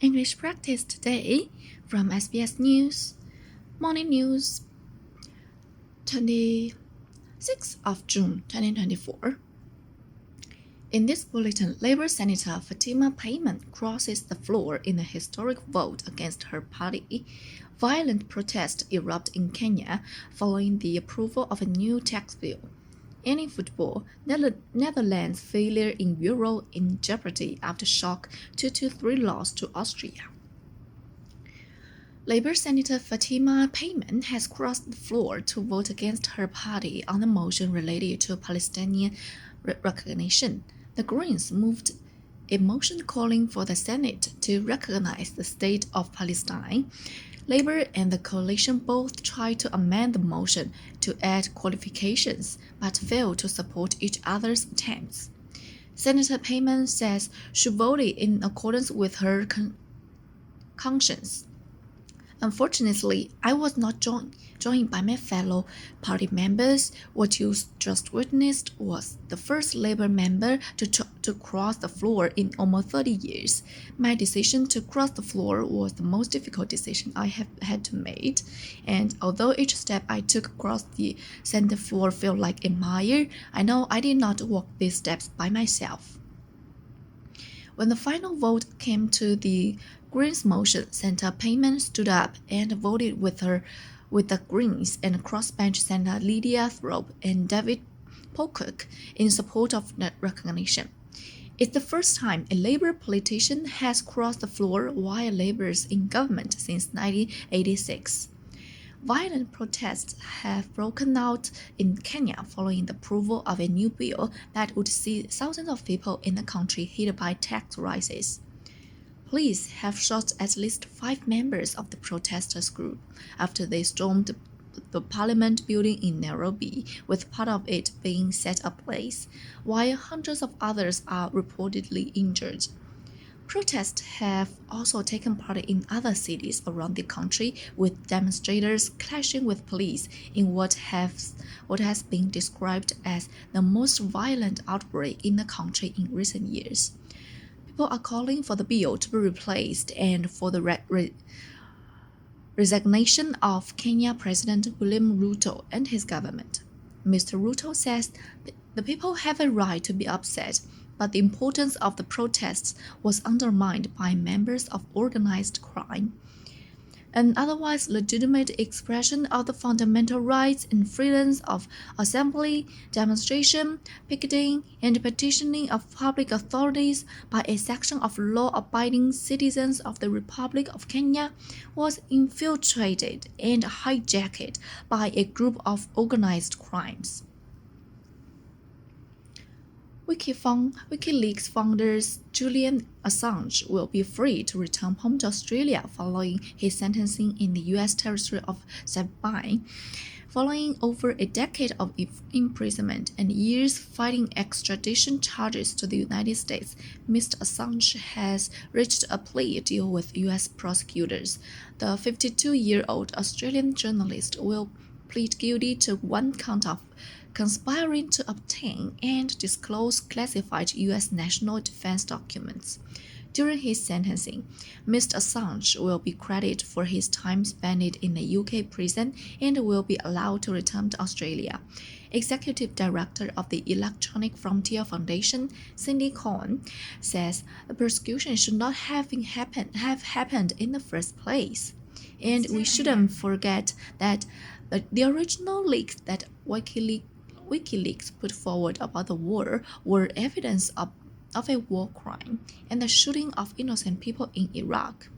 English practice today from SBS News. Morning News, 26th of June 2024. In this bulletin, Labour Senator Fatima Payment crosses the floor in a historic vote against her party. Violent protests erupt in Kenya following the approval of a new tax bill. And in football, Netherlands' failure in Euro in jeopardy after shock 2-3 loss to Austria. Labour Senator Fatima Payment has crossed the floor to vote against her party on a motion related to Palestinian recognition. The Greens moved a motion calling for the Senate to recognize the state of Palestine. Labour and the coalition both tried to amend the motion to add qualifications, but failed to support each other's attempts. Senator Payment says she voted in accordance with her conscience. Unfortunately, I was not joined by my fellow party members. What you just witnessed was the first Labour member to cross the floor in almost 30 years. My decision to cross the floor was the most difficult decision I have had to make, and although each step I took across the center floor felt like a mile, I know I did not walk these steps by myself. When the final vote came to the Greens motion, Senator Payment stood up and voted with the Greens and crossbench Senator Lydia Thorpe and David Pocock in support of that recognition. It's the first time a Labour politician has crossed the floor while Labour's in government since 1986. Violent protests have broken out in Kenya following the approval of a new bill that would see thousands of people in the country hit by tax rises. Police have shot at least 5 members of the protesters group after they stormed the Parliament building in Nairobi, with part of it being set ablaze, while hundreds of others are reportedly injured. Protests have also taken part in other cities around the country, with demonstrators clashing with police in what has been described as the most violent outbreak in the country in recent years. People are calling for the bill to be replaced and for the resignation of Kenya President William Ruto and his government. Mr. Ruto says the people have a right to be upset, but the importance of the protests was undermined by members of organized crime. An otherwise legitimate expression of the fundamental rights and freedoms of assembly, demonstration, picketing, and petitioning of public authorities by a section of law-abiding citizens of the Republic of Kenya was infiltrated and hijacked by a group of organized crimes. WikiLeaks founder Julian Assange will be free to return home to Australia following his sentencing in the U.S. territory of Sabine. Following over a decade of imprisonment and years fighting extradition charges to the United States, Mr. Assange has reached a plea deal with U.S. prosecutors. The 52-year-old Australian journalist will plead guilty to one count of conspiring to obtain and disclose classified U.S. national defense documents. During his sentencing, Mr. Assange will be credited for his time spent in a UK prison and will be allowed to return to Australia. Executive Director of the Electronic Frontier Foundation, Cindy Cohen, says the persecution should not have happened in the first place. And we shouldn't forget that the original leaks that WikiLeaks put forward about the war were evidence of a war crime and the shooting of innocent people in Iraq.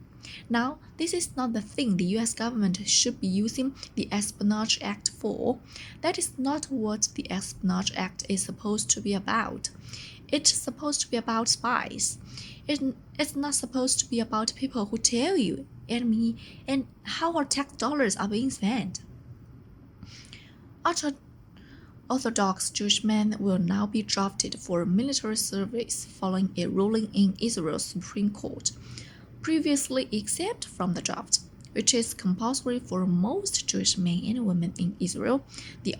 Now, this is not the thing the US government should be using the Espionage Act for. That is not what the Espionage Act is supposed to be about. It's supposed to be about spies. It's not supposed to be about people who tell you and me and how our tax dollars are being spent. Orthodox Jewish men will now be drafted for military service following a ruling in Israel's Supreme Court. Previously exempt from the draft, which is compulsory for most Jewish men and women in Israel, the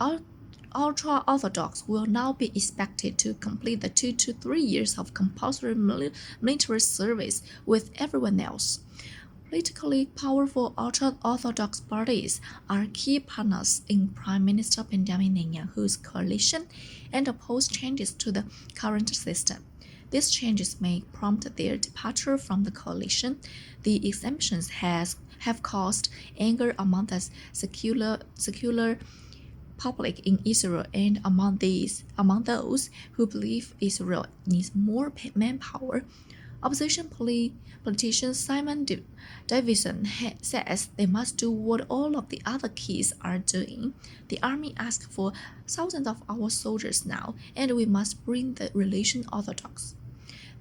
ultra-Orthodox will now be expected to complete the 2 to 3 years of compulsory military service with everyone else. Politically powerful ultra-Orthodox parties are key partners in Prime Minister Benjamin Netanyahu's coalition and oppose changes to the current system. These changes may prompt their departure from the coalition. The exemptions have caused anger among the secular public in Israel and among those who believe Israel needs more manpower. Opposition politician Simon Davison says they must do what all of the other keys are doing. The army asks for thousands of our soldiers now, and we must bring the religion orthodox.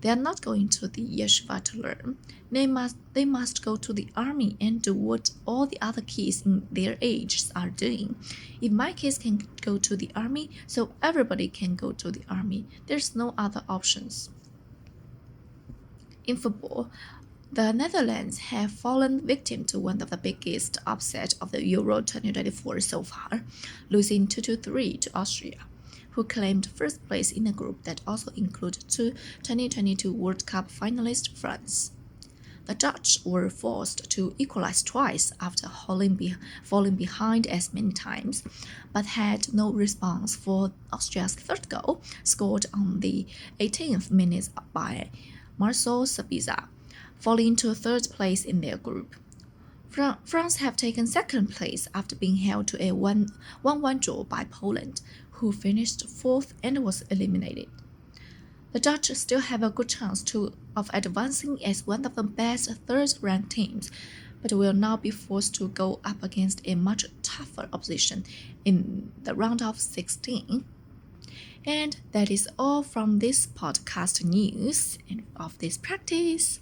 They are not going to the yeshiva to learn. They must go to the army and do what all the other kids in their ages are doing. If my kids can go to the army, so everybody can go to the army. There's no other options. In football, the Netherlands have fallen victim to one of the biggest upsets of the Euro 2024 so far, losing 2-3 to Austria, who claimed first place in a group that also included two 2022 World Cup finalist France. The Dutch were forced to equalize twice after falling behind as many times, but had no response for Austria's third goal, scored on the 18th minute by Marcel Sabitzer, falling to third place in their group. France have taken second place after being held to a 1-1 draw by Poland, who finished fourth and was eliminated. The Dutch still have a good chance of advancing as one of the best third-ranked teams, but will now be forced to go up against a much tougher opposition in the round of 16. And that is all from this podcast news and of this practice.